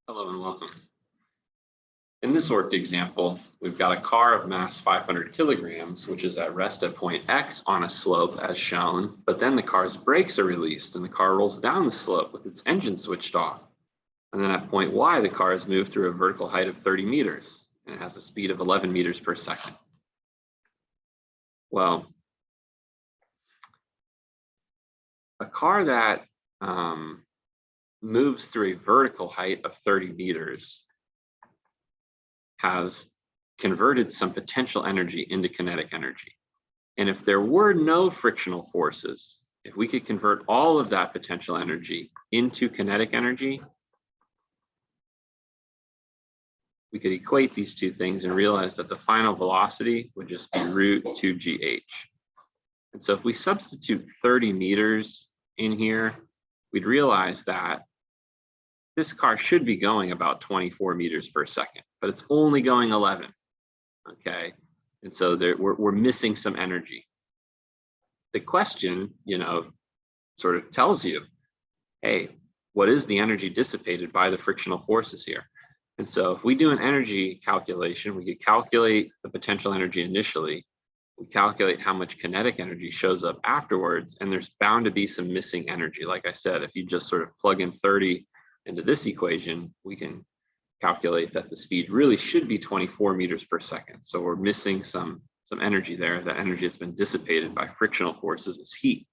Hello and welcome. In this worked example, we've got a car of mass 500 kilograms, which is at rest at point X on a slope as shown, but then the car's brakes are released and the car rolls down the slope with its engine switched off. And then at point Y, the car is moved through a vertical height of 30 meters and it has a speed of 11 meters per second. Well, a car that moves through a vertical height of 30 meters has converted some potential energy into kinetic energy. And if there were no frictional forces, if we could convert all of that potential energy into kinetic energy, we could equate these two things and realize that the final velocity would just be root 2gh. And so if we substitute 30 meters in here, we'd realize that this car should be going about 24 meters per second, but it's only going 11, okay? And so we're missing some energy. The question, sort of tells you, hey, what is the energy dissipated by the frictional forces here? And so if we do an energy calculation, we could calculate the potential energy initially, we calculate how much kinetic energy shows up afterwards, and there's bound to be some missing energy. Like I said, if you just sort of plug in 30 into this equation, we can calculate that the speed really should be 24 meters per second. So we're missing some energy there. That energy has been dissipated by frictional forces as heat.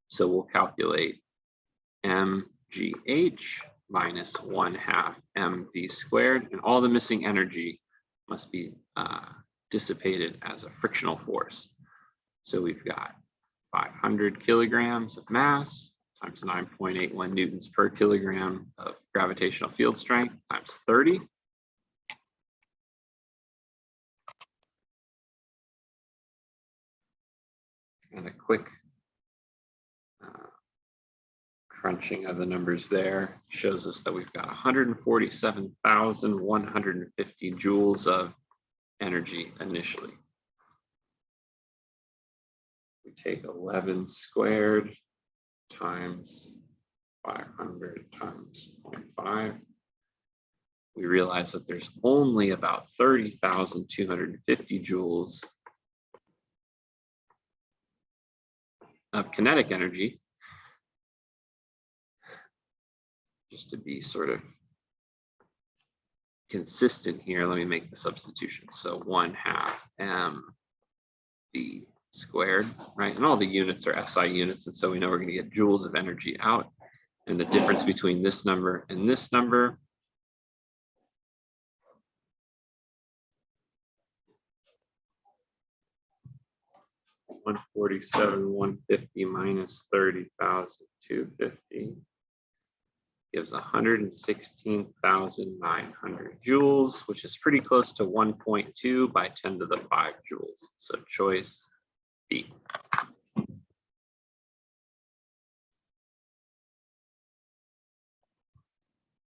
So we'll calculate mgh minus 1/2 mv squared, and all the missing energy must be dissipated as a frictional force. So we've got 500 kilograms of mass times 9.81 newtons per kilogram of gravitational field strength times 30. And a quick crunching of the numbers there shows us that we've got 147,150 joules of energy initially. We take 11 squared times 500 times 0.5. We realize that there's only about 30,250 joules of kinetic energy. Just to be sort of consistent here, let me make the substitution. So 1/2 mv squared, right? And all the units are SI units, and so we know we're going to get joules of energy out. And the difference between this number and this number (147,150 minus 30,250) gives 116,900 joules, which is pretty close to 1.2 by 10 to the 5 joules. So choice B.